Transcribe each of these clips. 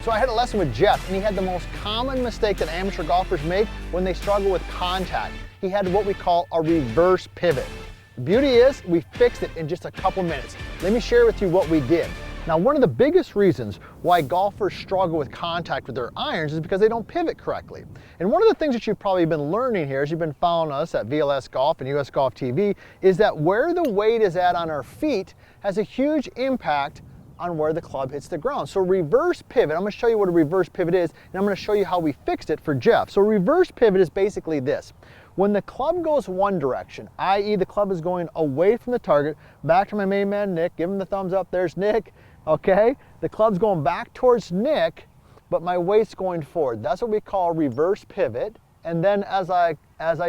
So I had a lesson with Jeff, and he had the most common mistake that amateur golfers make when they struggle with contact. He had what we call a reverse pivot. The beauty is we fixed it in just a couple minutes. Let me share with you what we did. Now, one of the biggest reasons why golfers struggle with contact with their irons is because they don't pivot correctly. And one of the things that you've probably been learning here as you've been following us at VLS Golf and US Golf TV is that where the weight is at on our feet has a huge impact on where the club hits the ground. So reverse pivot, I'm gonna show you what a reverse pivot is, and I'm gonna show you how we fixed it for Jeff. So reverse pivot is basically this. When the club goes one direction, i.e. the club is going away from the target, back to my main man, Nick, give him the thumbs up, there's Nick, okay? The club's going back towards Nick, but my weight's going forward. That's what we call reverse pivot. And then as I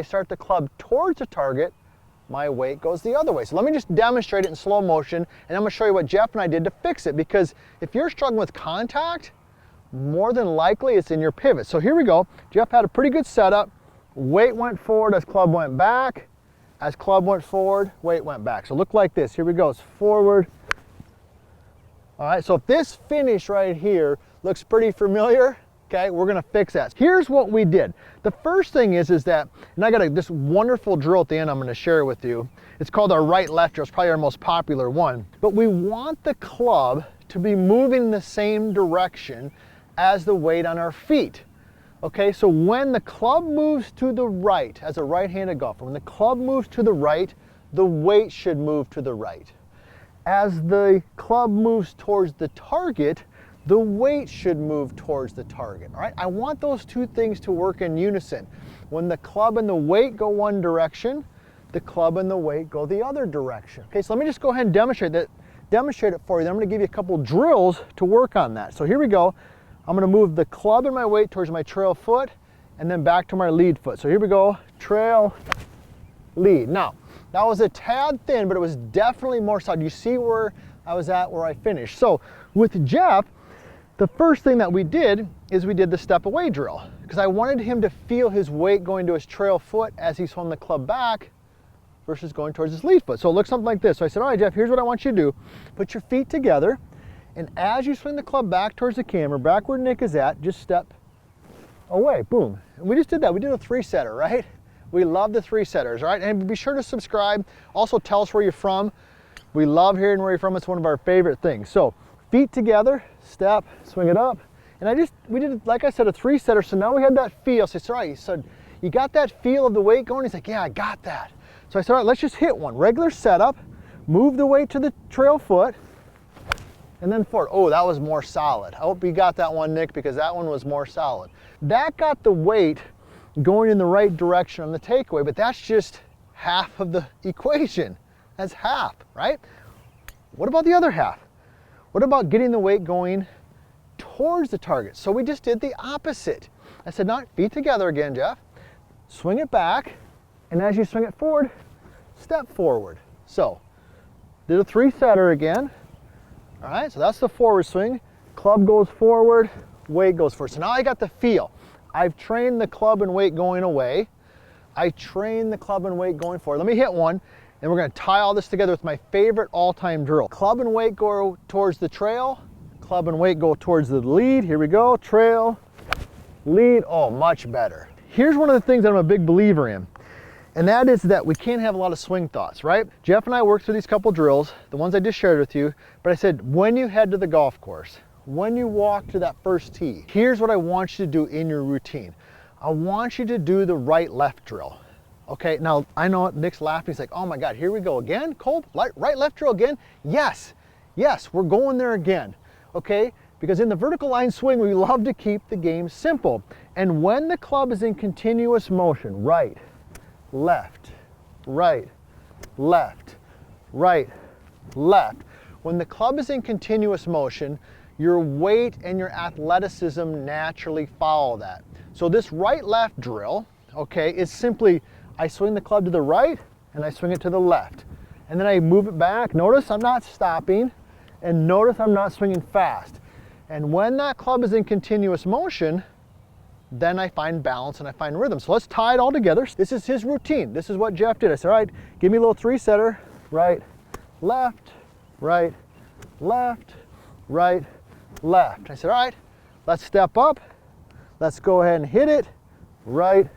start the club towards the target, my weight goes the other way. So let me just demonstrate it in slow motion, and I'm gonna show you what Jeff and I did to fix it, because if you're struggling with contact, more than likely it's in your pivot. So here we go. Jeff had a pretty good setup. Weight went forward as club went back. As club went forward, weight went back. So look like this. Here we go. It's forward. All right, so if this finish right here looks pretty familiar, okay, we're gonna fix that. Here's what we did. The first thing is that, and I got this wonderful drill at the end I'm gonna share with you. It's called our right-left drill. It's probably our most popular one. But we want the club to be moving in the same direction as the weight on our feet. Okay, so when the club moves to the right, as a right-handed golfer, when the club moves to the right, the weight should move to the right. As the club moves towards the target, the weight should move towards the target, all right? I want those two things to work in unison. When the club and the weight go one direction, the club and the weight go the other direction. Okay, so let me just go ahead and demonstrate it for you. Then I'm gonna give you a couple drills to work on that. So here we go. I'm gonna move the club and my weight towards my trail foot and then back to my lead foot. So here we go, trail, lead. Now, that was a tad thin, but it was definitely more solid. You see where I was at, where I finished. So with Jeff, the first thing that we did is we did the step away drill, because I wanted him to feel his weight going to his trail foot as he swung the club back versus going towards his lead foot. So it looks something like this. So I said, all right, Jeff, here's what I want you to do. Put your feet together, and as you swing the club back towards the camera, back where Nick is at, just step away, boom. And we just did that. We did a three-setter, right? We love the three-setters, all right? And be sure to subscribe. Also tell us where you're from. We love hearing where you're from. It's one of our favorite things. So feet together, step, swing it up. And we did, like I said, a three-setter. So now we had that feel. So I said, all right, he said, you got that feel of the weight going? He's like, yeah, I got that. So I said, all right, let's just hit one. Regular setup, move the weight to the trail foot, and then forward. Oh, that was more solid. I hope you got that one, Nick, because that one was more solid. That got the weight going in the right direction on the takeaway, but that's just half of the equation. That's half, right? What about the other half? What about getting the weight going towards the target? So we just did the opposite. I said, not feet together again, Jeff. Swing it back, and as you swing it forward, step forward. So, did a three-setter again. All right, so that's the forward swing. Club goes forward, weight goes forward. So now I got the feel. I've trained the club and weight going away. I trained the club and weight going forward. Let me hit one, and we're gonna tie all this together with my favorite all-time drill. Club and weight go towards the trail. Club and weight go towards the lead. Here we go, trail, lead. Oh, much better. Here's one of the things that I'm a big believer in, and that is that we can't have a lot of swing thoughts, right? Jeff and I worked through these couple drills, the ones I just shared with you, but I said, when you head to the golf course, when you walk to that first tee, here's what I want you to do in your routine. I want you to do the right-left drill. Okay, now I know Nick's laughing. He's like, oh my God, here we go again, Kolb? Right-left drill again? Yes, we're going there again, okay? Because in the vertical line swing, we love to keep the game simple. And when the club is in continuous motion, right, left, right, left, right, left. When the club is in continuous motion, your weight and your athleticism naturally follow that. So this right-left drill, okay, is simply, I swing the club to the right and I swing it to the left. And then I move it back. Notice I'm not stopping, and notice I'm not swinging fast. And when that club is in continuous motion, then I find balance and I find rhythm. So let's tie it all together. This is his routine. This is what Jeff did. I said, all right, give me a little three-setter. Right, left, right, left, right, left. I said, all right, Let's step up. Let's go ahead and hit it. Right,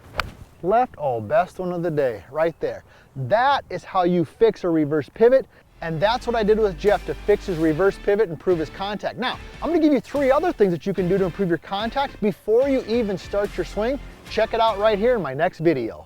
left. Oh, best one of the day, right there. That is how you fix a reverse pivot. And that's what I did with Jeff to fix his reverse pivot and improve his contact. Now, I'm gonna give you 3 other things that you can do to improve your contact before you even start your swing. Check it out right here in my next video.